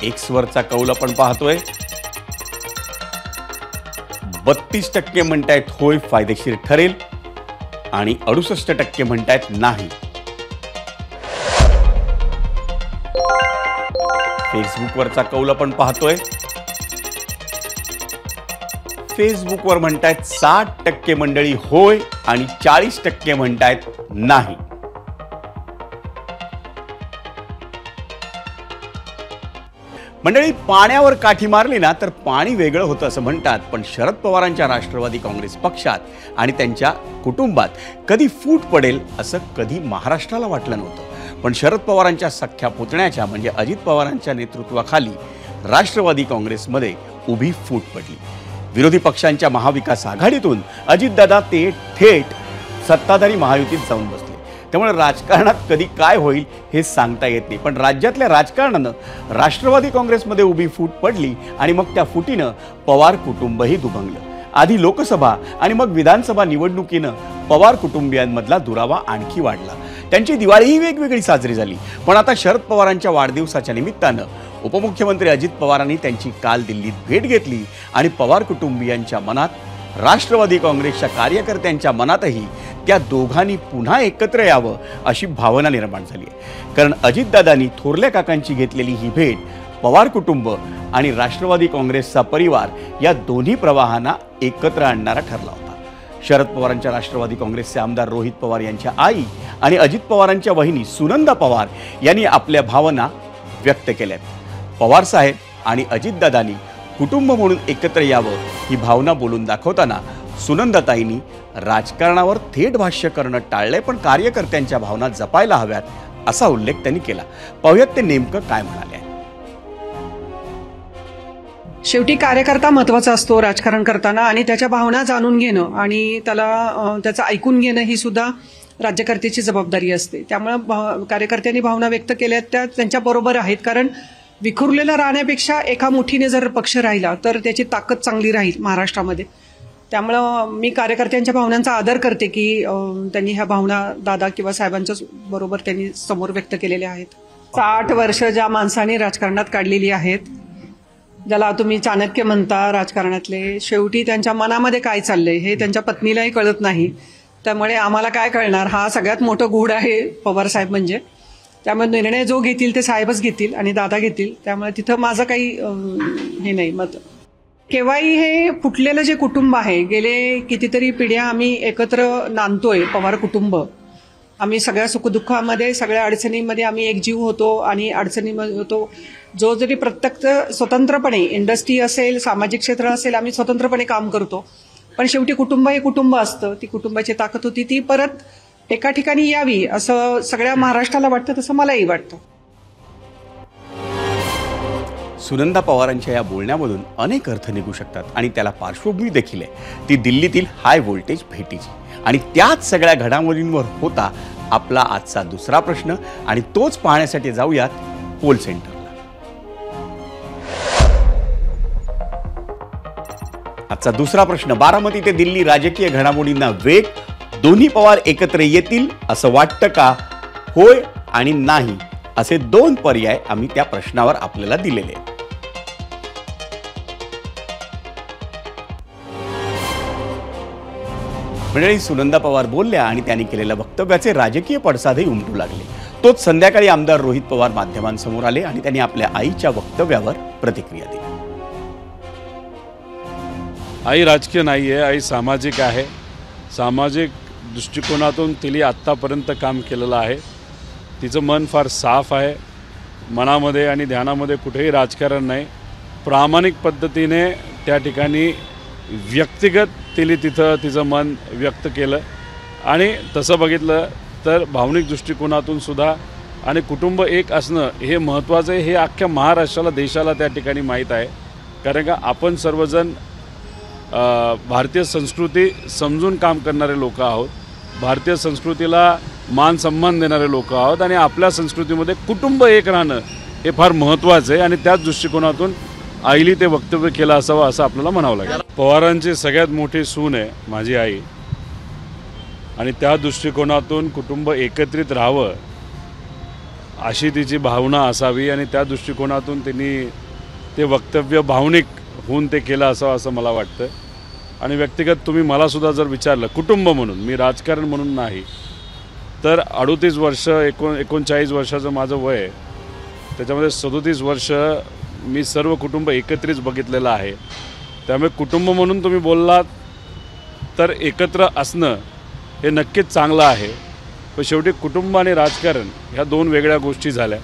एक्स वरचा कौल आपण पाहतोय 32% म्हणतायत होय फायदेशीर ठरेल आणि 68% म्हणतायत नाही. फेसबुकवरचा कौल आपण पाहतोय फेसबुकवर म्हणतायत 60% मंडळी होय आणि 40% म्हणतायत नाही. मंडळी, पाण्यावर काठी मारली ना तर पाणी वेगळं होतं असं म्हणतात, पण शरद पवारांच्या राष्ट्रवादी काँग्रेस पक्षात आणि त्यांच्या कुटुंबात कधी फूट पडेल असं कधी महाराष्ट्राला वाटलं नव्हतं. पण शरद पवारांच्या सख्या पुतण्याच्या म्हणजे अजित पवारांच्या नेतृत्वाखाली राष्ट्रवादी काँग्रेसमध्ये उभी फूट पडली. विरोधी पक्षांच्या महाविकास आघाडीतून अजितदादा ते थेट सत्ताधारी महायुतीत जाऊन बसले. त्यामुळे राजकारणात कधी काय होईल हे सांगता येत नाही. पण राज्यातल्या राजकारणानं राष्ट्रवादी काँग्रेसमध्ये उभी फूट पडली आणि मग त्या फुटीनं पवार कुटुंबही दुभंगलं. आधी लोकसभा आणि मग विधानसभा निवडणुकीनं पवार कुटुंबियांमधला दुरावा आणखी वाढला. त्यांची दिवाळीही वेगवेगळी साजरी झाली. पण आता शरद पवारांच्या वाढदिवसाच्या निमित्तानं उपमुख्यमंत्री अजित पवारांनी त्यांची काल दिल्लीत भेट घेतली आणि पवार कुटुंबियांच्या मनात, राष्ट्रवादी काँग्रेसच्या कार्यकर्त्यांच्या मनातही त्या दोघांनी पुन्हा एकत्र यावं अशी भावना निर्माण झाली आहे. कारण अजितदादांनी थोरल्या काकांची घेतलेली ही भेट पवार कुटुंब आणि राष्ट्रवादी काँग्रेसचा परिवार या दोन्ही प्रवाहांना एकत्र आणणारा ठरला होता. शरद पवारांच्या राष्ट्रवादी काँग्रेसचे आमदार रोहित पवार यांच्या आई आणि अजित पवारांच्या वहिनी सुनंदा पवार यांनी आपल्या भावना व्यक्त केल्यात. पवार साहेब आणि अजितदादांनी कुटुंब म्हणून एकत्र यावं ही भावना बोलून दाखवताना सुनंदाताईंनी राजकारणावर थेट भाष्य करणं टाळलंय, पण कार्यकर्त्यांच्या भावना जपायला हव्यात असा उल्लेख त्यांनी केला. पाहूयात ते नेमकं काय म्हणाले. शेवटी कार्यकर्ता महत्त्वाचा असतो राजकारण करताना, आणि त्याच्या भावना जाणून घेणं आणि त्याचं ऐकून घेणं ही सुद्धा राज्यकर्त्याची जबाबदारी असते. त्यामुळे कार्यकर्त्यांनी भावना व्यक्त केल्या त्या त्यांच्या बरोबर आहेत. कारण विखुरलेला राहण्यापेक्षा एका मुठीने जर पक्ष राहिला तर त्याची ताकद चांगली राहील महाराष्ट्रामध्ये. त्यामुळं मी कार्यकर्त्यांच्या भावनांचा आदर करते की त्यांनी ह्या भावना दादा किंवा साहेबांच्या बरोबर त्यांनी समोर व्यक्त केलेल्या आहेत. 60 वर्ष ज्या माणसाने राजकारणात काढलेली आहेत, ज्याला तुम्ही चाणक्य म्हणता राजकारणातले, शेवटी त्यांच्या मनामध्ये काय चाललंय हे त्यांच्या पत्नीलाही कळत नाही. त्यामुळे आम्हाला काय कळणार, हा सगळ्यात मोठं गूढ आहे पवार साहेब म्हणजे. त्यामुळे निर्णय जो घेतील ते साहेबच घेतील आणि दादा घेतील. त्यामुळे तिथं माझं काही हे नाही मत. केव्हाही हे फुटलेलं जे कुटुंब आहे, गेले कितीतरी पिढ्या आम्ही एकत्र नांदतोय पवार कुटुंब. आम्ही सगळ्या सुखदुःखामध्ये, सगळ्या अडचणींमध्ये आम्ही एकजीव होतो आणि अडचणीमध्ये होतो. जो जरी प्रत्यक्ष स्वतंत्रपणे इंडस्ट्री असेल, सामाजिक क्षेत्र असेल, आम्ही स्वतंत्रपणे काम करतो. पण शेवटी कुटुंब हे कुटुंब असतं. ती कुटुंबाची ताकद होती ती परत एका ठिकाणी यावी असं सगळ्या महाराष्ट्राला वाटतं, तसं मलाही वाटतं. सुनंदा पवारांच्या या बोलण्यामधून अनेक अर्थ निघू शकतात आणि त्याला पार्श्वभूमी देखील आहे ती दिल्लीतील हाय व्होल्टेज भेटीची. आणि त्याच सगळ्या घडामोडींवर होता आपला आजचा दुसरा प्रश्न आणि तोच पाहण्यासाठी जाऊयात पोल सेंटरला. आजचा दुसरा प्रश्न, बारामती ते दिल्ली राजकीय घडामोडींना वेग, दोन्ही पवार एकत्र येतील असं वाटतं का? होय आणि नाही असे 2 पर्याय आम्ही त्या प्रश्नावर आपल्याला दिलेले आहेत. मंडळी, सुनंदा पवार बोलल्या आणि त्यांनी केलेल्या वक्तव्याचे राजकीय पडसादही उमटू लागले. तोच संध्याकाळी आमदार रोहित पवार माध्यमांसमोर आले आणि त्यांनी आपल्या आईच्या वक्तव्यावर प्रतिक्रिया दिली. आई राजकीय नाही आहे, आई सामाजिक आहे. सामाजिक दृष्टिकोनातून तिने आत्तापर्यंत काम केलेलं आहे. तिचं मन फार साफ आहे. मनामध्ये आणि ध्यानामध्ये कुठेही राजकारण नाही. प्रामाणिक पद्धतीने त्या ठिकाणी व्यक्तिगत तिने तिथं तिचं मन व्यक्त केलं. आणि तसं बघितलं तर भावनिक दृष्टिकोनातून सुद्धा आणि कुटुंब एक असणं हे महत्त्वाचं आहे. हे अख्ख्या महाराष्ट्राला, देशाला त्या ठिकाणी माहीत आहे. कारण का आपण सर्वजण भारतीय संस्कृती समजून काम करणारे लोक आहोत. भारतीय संस्कृतीला मान सन्मान देणारे लोक आहोत आणि आपल्या संस्कृतीमध्ये कुटुंब एक राहणं हे फार महत्त्वाचं आहे. आणि त्याच दृष्टिकोनातून आईली ते वक्तव्य केलं असावं असं आपल्याला म्हणावं लागेल. पवारांची सगळ्यात मोठी सून आहे माझी आई आणि त्या दृष्टिकोनातून कुटुंब एकत्रित राहावं अशी तिची भावना असावी आणि त्या दृष्टिकोनातून त्यांनी ते वक्तव्य भावनिक होऊन ते केलं असावं असं मला वाटतं. आणि व्यक्तिगत तुम्ही मलासुद्धा जर विचारलं कुटुंब म्हणून, मी राजकारण म्हणून नाही, तर 38 वर्ष 39 वर्षाचं माझं वय आहे. त्याच्यामध्ये 37 वर्ष मी सर्व कुटुंब एकत्रित बघितलेलं आहे. त्यामुळे कुटुंब म्हणून तुम्ही बोललात तर एकत्र असणं हे नक्कीच चांगलं आहे. पण शेवटी कुटुंब आणि राजकारण ह्या दोन वेगळ्या गोष्टी झाल्या.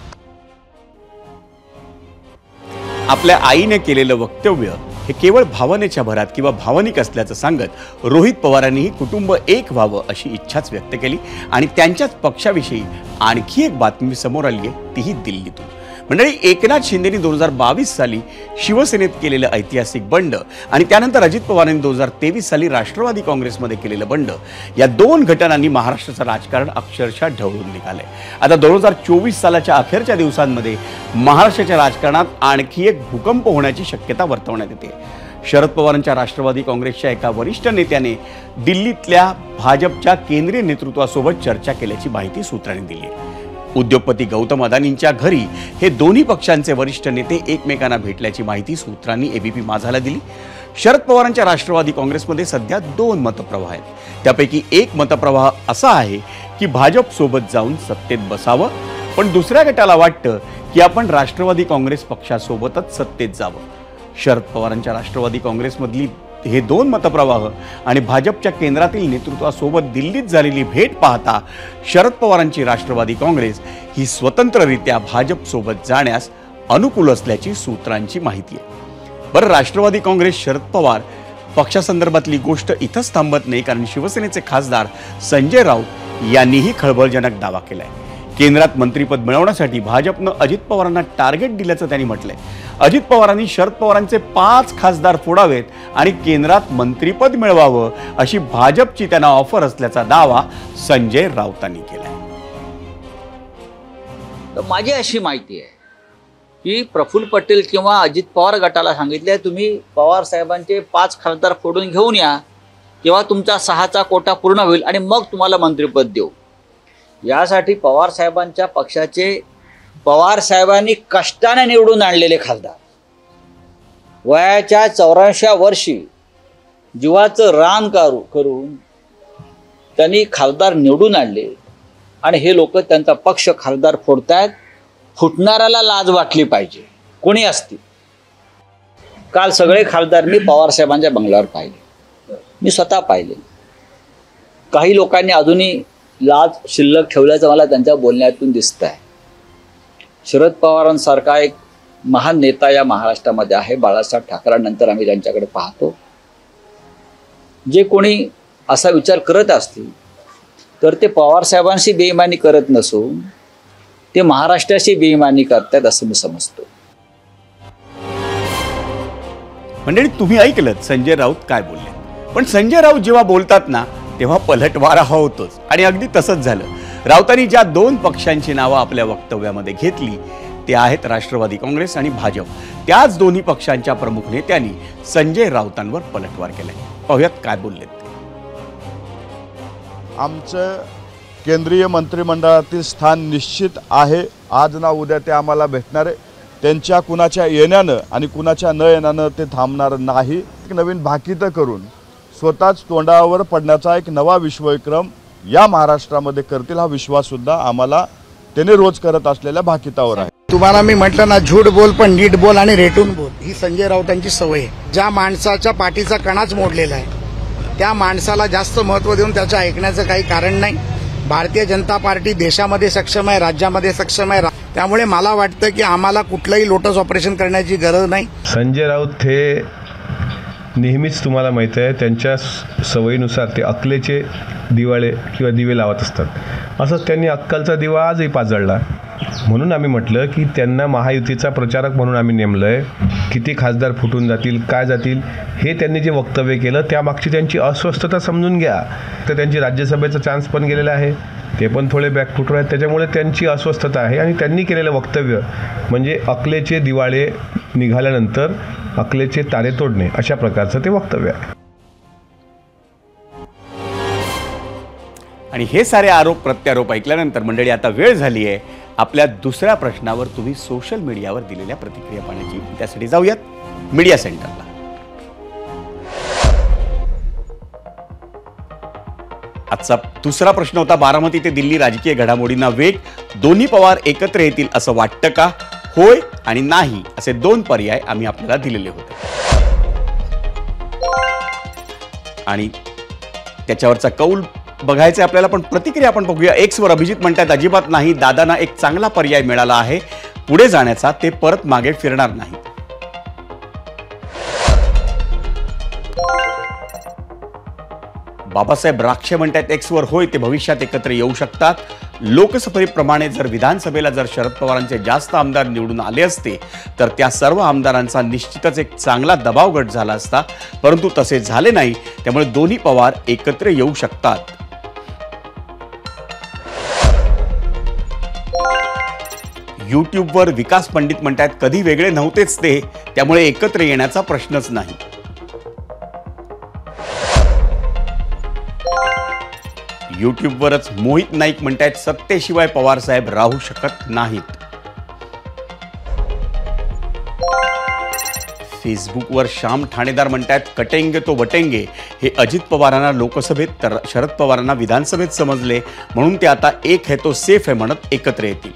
आपल्या आईने केलेलं वक्तव्य हे केवळ भावनेच्या भरात किंवा भावनिक असल्याचं सांगत रोहित पवारांनीही कुटुंब एक व्हावं अशी इच्छाच व्यक्त केली. आणि त्यांच्याच पक्षाविषयी आणखी एक बातमी समोर आली आहे, तीही दिल्लीतून. मंडळी, एकनाथ शिंदेनी 2022 साली शिवसेनेत केलेलं ऐतिहासिक बंड आणि त्यानंतर अजित पवारांनी 2023 साली राष्ट्रवादी काँग्रेसमध्ये केलेलं बंड, या दोन घटनांनी महाराष्ट्राचं राजकारण अक्षरशः ढवळून निघालंय. आता 2024 सालाच्या अखेरच्या दिवसांमध्ये महाराष्ट्राच्या राजकारणात आणखी एक भूकंप होण्याची शक्यता वर्तवण्यात येते. शरद पवारांच्या राष्ट्रवादी काँग्रेसच्या एका वरिष्ठ नेत्याने दिल्लीतल्या भाजपच्या केंद्रीय नेतृत्वासोबत चर्चा केल्याची माहिती सूत्रांनी दिली आहे. उद्योगपती गौतम अदानींच्या घरी हे दोन्ही पक्षांचे वरिष्ठ नेते एकमेकांना भेटल्याची माहिती सूत्रांनी एबीपी माझाला दिली. शरद पवारांच्या राष्ट्रवादी काँग्रेसमध्ये सध्या 2 मतप्रवाह आहेत. त्यापैकी एक मतप्रवाह असा आहे की भाजप सोबत जाऊन सत्तेत बसावं, पण दुसऱ्या गटाला वाटतं की आपण राष्ट्रवादी काँग्रेस पक्षासोबतच सत्तेत जावं. शरद पवारांच्या राष्ट्रवादी काँग्रेसमधली हे 2 मतप्रवाह आणि भाजपच्या केंद्रातील नेतृत्वासोबत दिल्लीत झालेली भेट पाहता शरद पवारांची राष्ट्रवादी काँग्रेस ही स्वतंत्ररित्या भाजपसोबत जाण्यास अनुकूल असल्याची सूत्रांची माहिती आहे. बरं, राष्ट्रवादी काँग्रेस शरद पवार पक्षासंदर्भातली गोष्ट इथंच थांबत नाही, कारण शिवसेनेचे खासदार संजय राऊत यांनीही खळबळजनक दावा केलाय. केंद्रात मंत्रीपद मिळवण्यासाठी भाजपनं अजित पवारांना टार्गेट दिल्याचं त्यांनी म्हटलंय. अजित पवारांनी शरद पवारांचे 5 खासदार फोडावेत आणि केंद्रात मंत्रीपद मिळवावं अशी भाजपची त्यांना ऑफर असल्याचा दावा संजय राऊतांनी केलाय. तर माझी अशी माहिती आहे की प्रफुल्ल पटेल किंवा अजित पवार गटाला सांगितले, तुम्ही पवार साहेबांचे 5 खासदार फोडून घेऊन या, तेव्हा तुमचा 6चा कोटा पूर्ण होईल आणि मग तुम्हाला मंत्रिपद देऊ. यासाठी पवार साहेबांच्या पक्षाचे, पवार साहेबांनी कष्टाने निवडून आणलेले खासदार, वयाच्या 84व्या वर्षी जीवाचं रान करून त्यांनी खासदार निवडून आणले आणि हे लोक त्यांचा पक्ष खासदार फोडतायत. फुटणाऱ्याला लाज वाटली पाहिजे, कोणी असतील. काल सगळे खासदार मी पवार साहेबांच्या बंगल्यावर पाहिले, मी स्वतः पाहिले. काही लोकांनी अजूनही लाज शिल्लक ठेवल्याचं मला त्यांच्या बोलण्यातून दिसत आहे. शरद पवारांसारखा एक महान नेता या महाराष्ट्रामध्ये आहे. बाळासाहेब ठाकरेंनंतर आम्ही त्यांच्याकडे पाहतो. जे कोणी असा विचार करत असतील तर ते पवार साहेबांशी बेईमानी करत नसून ते महाराष्ट्राशी बेईमानी करतात असं मी समजतो. मंडळी, तुम्ही ऐकलं संजय राऊत काय बोलले. पण संजय राऊत जेव्हा बोलतात ना, तेव्हा पलटवार होतोच आणि अगदी तसंच झालं. राऊतांनी ज्या 2 पक्षांची नावं आपल्या वक्तव्यामध्ये घेतली ते आहेत राष्ट्रवादी काँग्रेस आणि भाजप. त्याच दोन्ही पक्षांच्या प्रमुख नेत्यांनी संजय राऊतांवर पलटवार केलाय. पाहूयात काय बोललेत. आमचं केंद्रीय मंत्रिमंडळातील स्थान निश्चित आहे. आज ना उद्या ते आम्हाला भेटणार आहे. त्यांच्या कुणाच्या येण्यानं आणि कुणाच्या न येण्यानं ते थांबणार नाही. नवीन भाकीतं करून स्वतःच तोंडावर पडण्याचा एक नवा विश्वविक्रम या महाराष्ट्रामध्ये करतील हा विश्वाससुद्धा आम्हाला त्याने रोज करत असलेल्या भाकितावर आहे. तुम्हाला मी म्हटलं ना, झूट बोल पण नीट बोल आणि रेटून बोल, ही संजय राऊतांची सवय आहे. ज्या माणसाच्या पाठीचा कणाच मोडलेला आहे त्या माणसाला जास्त महत्त्व देऊन त्याचं ऐकण्याचं काही कारण नाही. भारतीय जनता पार्टी देशामध्ये सक्षम आहे, राज्यामध्ये सक्षम आहे. त्यामुळे मला वाटतं की आम्हाला कुठलंही लोटस ऑपरेशन करण्याची गरज नाही. संजय राऊत हे नेहमीच तुम्हाला माहीत आहे त्यांच्या सवयीनुसार ते अकलेचे दिवाळे किंवा दिवे लावत असतात. असंच त्यांनी अक्कलचा दिवा आजही पाजळला. म्हणून आम्ही म्हटलं की त्यांना महायुतीचा प्रचारक म्हणून आम्ही नेमलं आहे. किती खासदार फुटून जातील, काय जातील, हे त्यांनी जे वक्तव्य केलं त्यामागची त्यांची अस्वस्थता समजून घ्या. तर त्यांची राज्यसभेचा चान्स पण गेलेला आहे, ते पण थोडे बॅकफुटर आहेत. त्याच्यामुळे त्यांची अस्वस्थता आहे आणि त्यांनी केलेलं वक्तव्य म्हणजे अकलेचे दिवाळे निघाल्यानंतर अकलेचे तारे तोडणे अशा प्रकारचं ते वक्तव्य आहे. आणि हे सारे आरोप प्रत्यारोप ऐकल्यानंतर मंडळी आता वेळ झाली आहे आपल्या दुसऱ्या प्रश्नावर तुम्ही सोशल मीडियावर दिलेल्या प्रतिक्रिया पाहण्याची. त्यासाठी जाऊयात मीडिया सेंटरला. आजचा दुसरा प्रश्न होता, बारामती ते दिल्ली राजकीय घडामोडींना वेग, दोन्ही पवार एकत्र येतील असं वाटतं का? होय आणि नाही असे दोन पर्याय आम्ही आपल्याला दिलेले होते आणि त्याच्यावरचा कौल बघायचं आपल्याला, पण प्रतिक्रिया आपण बघूया. एक्सवर अभिजित म्हणतात, अजिबात नाही, दादांना एक चांगला पर्याय मिळाला आहे पुढे जाण्याचा, ते परत मागे फिरणार नाही. बाबासाहेब राक्षे म्हणतात एक्सवर, होय ते भविष्यात एकत्र येऊ शकतात. लोकसभेप्रमाणे जर विधानसभेला जर शरद पवारांचे जास्त आमदार निवडून आले असते तर त्या सर्व आमदारांचा निश्चितच एक चांगला दबाव गट झाला असता, परंतु तसे झाले नाही. त्यामुळे दोन्ही पवार एकत्र येऊ शकतात. यूट्यूबवर विकास पंडित म्हणतात, कधी वेगळे नव्हतेच ते, त्यामुळे एकत्र येण्याचा प्रश्नच नाही. यूट्यूबवरच मोहित नाईक म्हणतात, सत्तेशिवाय पवार साहेब राहू शकत नाहीत. फेसबुकवर श्याम ठाणेदार म्हणतात, कटेंगे तो बटेंगे हे अजित पवारांना लोकसभेत तर शरद पवारांना विधानसभेत समजले, म्हणून ते आता एक है तो सेफ आहे म्हणत एकत्र येतील.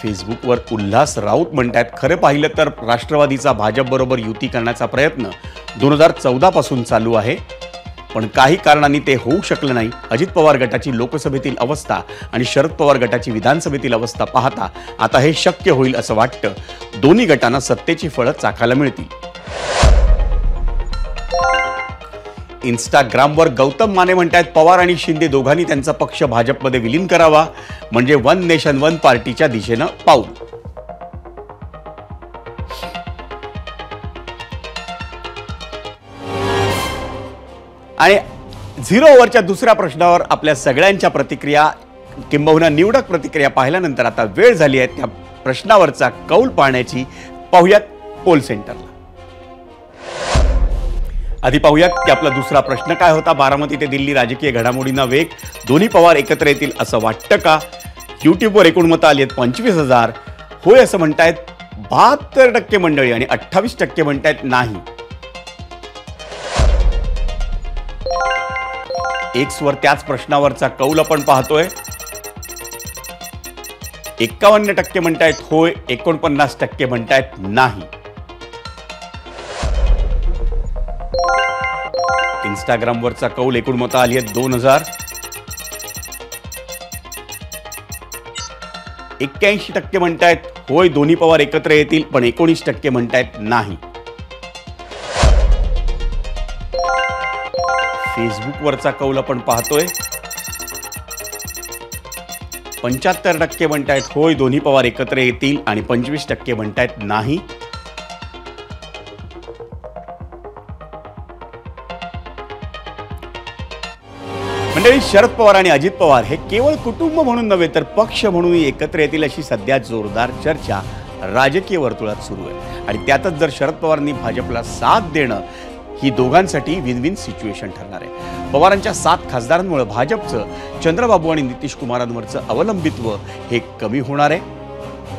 फेसबुकवर उल्हास राऊत म्हणतात, खरं पाहिलं तर राष्ट्रवादीचा भाजपबरोबर युती करण्याचा प्रयत्न 2014 पासून चालू आहे, पण काही कारणांनी ते होऊ शकलं नाही. अजित पवार गटाची लोकसभेतील अवस्था आणि शरद पवार गटाची विधानसभेतील अवस्था पाहता आता हे शक्य होईल असं वाटतं. दोन्ही गटांना सत्तेची फळं चाखायला मिळतील. इंस्टाग्रामवर गौतम माने म्हणतात, पवार आणि शिंदे दोघांनी त्यांचा पक्ष भाजपमध्ये विलीन करावा, म्हणजे वन नेशन वन पार्टीच्या दिशेनं पाऊल. आणि 0 ओव्हरच्या दुसऱ्या प्रश्नावर आपल्या सगळ्यांच्या प्रतिक्रिया किंबहुना निवडक प्रतिक्रिया पाहिल्यानंतर आता वेळ झाली आहे त्या प्रश्नावरचा कौल पाहण्याची. पाहूयात पोल सेंटरला. आधी पाहूयात की आपला दुसरा प्रश्न काय होता. बारामती ते दिल्ली राजकीय घडामोडींना वेग, दोन्ही पवार एकत्र येतील असं वाटतं का? यूट्यूबवर एकूण मतं आली आहेत 25,000. होय असं म्हणतायत 72% मंडळी आणि 28% म्हणतायत नाही. एक्सवर त्याच प्रश्नावरचा कौल आपण पाहतोय. 51% म्हणतायत होय, 49% म्हणतायत नाही. इंस्टाग्रामवरचा कौल एकूण मतं आली आहेत 2000. 81% म्हणतायत होय, दोन्ही पवार एकत्र येतील, पण 19% म्हणतायत नाही. फेसबुकवरचा कौल आपण पाहतोय. 75% म्हणतायत होय, दोन्ही पवार एकत्र येतील आणि 25% म्हणतायत नाही. मंडळी, शरद पवार आणि अजित पवार हे केवळ कुटुंब म्हणून नव्हे तर पक्ष म्हणूनही एकत्र येतील अशी सध्या जोरदार चर्चा राजकीय वर्तुळात सुरू आहे. आणि त्यातच जर शरद पवारांनी भाजपला साथ देणं ही दोघांसाठी विन विन सिच्युएशन ठरणार आहे. पवारांच्या 7 खासदारांमुळे भाजपचं चंद्रबाबू आणि नितीश कुमारांवरचं अवलंबित्व हे कमी होणार आहे.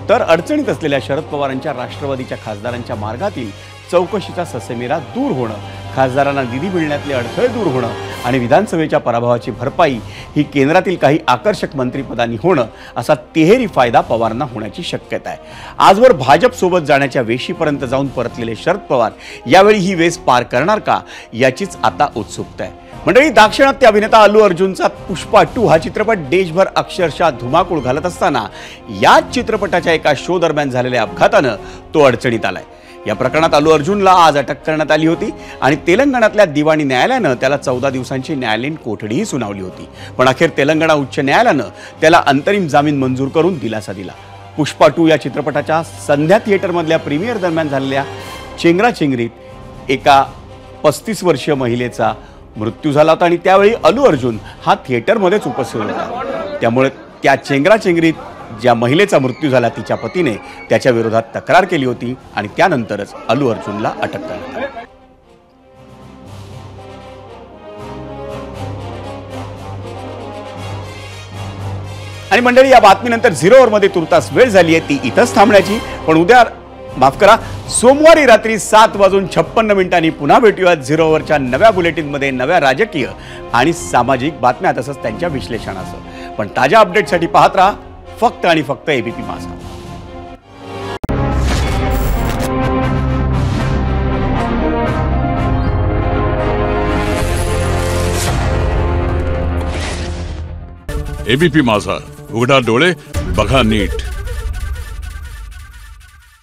तर अडचणीत असलेल्या शरद पवारांच्या राष्ट्रवादीच्या खासदारांच्या मार्गातील चौकशीचा ससेमिरा दूर होणं, खासदारांना निधी मिळण्यातले अडथळे दूर होणं आणि विधानसभेच्या पराभवाची भरपाई ही केंद्रातील काही आकर्षक मंत्रिपदांनी होणं असा तिहेरी फायदा पवारांना होण्याची शक्यता आहे. आजवर भाजपसोबत जाण्याच्या वेशीपर्यंत जाऊन परतलेले शरद पवार यावेळी ही वेस पार करणार का याचीच आता उत्सुकता आहे. मंडळी, दाक्षिणात्य अभिनेता अल्लू अर्जुनचा पुष्पा 2 हा चित्रपट देशभर अक्षरशः धुमाकूळ घालत असताना याच चित्रपटाच्या एका शो दरम्यान झालेल्या अपघातानं तो अडचणीत आलाय. या प्रकरणात अल्लू अर्जुनला आज अटक करण्यात आली होती आणि तेलंगणातल्या दिवाणी न्यायालयानं त्याला 14 दिवसांची न्यायालयीन कोठडीही सुनावली होती. पण अखेर तेलंगणा उच्च न्यायालयानं त्याला अंतरिम जामीन मंजूर करून दिलासा दिला. पुष्पा 2 या चित्रपटाच्या संध्या थिएटरमधल्या प्रीमियर दरम्यान झालेल्या चेंगराचेंगरीत एका 35 वर्षीय महिलेचा मृत्यू झाला होता आणि त्यावेळी अल्लू अर्जुन हा थिएटरमध्येच उपस्थित होता. त्यामुळे त्या चेंगराचेंगरीत ज्या महिलेचा मृत्यू झाला तिच्या पतीने त्याच्या विरोधात तक्रार केली होती आणि त्यानंतरच अल्लू अर्जुनला अटक करण्यात आली. आणि मंडळी, या बातमीनंतर 0 ओव्हरमध्ये तुर्तास वेळ झाली आहे ती इथंच थांबण्याची. पण उद्या सोमवारी रात्री 7:56 पुन्हा भेटूयात 0 ओव्हरच्या नव्या बुलेटिनमध्ये नव्या राजकीय आणि सामाजिक बातम्या तसंच त्यांच्या विश्लेषणासह. पण ताज्या अपडेटसाठी पाहत राहा फक्त आणि फक्त एबीपी माझा. एबीपी माझा, उघडा डोळे बघा नीट.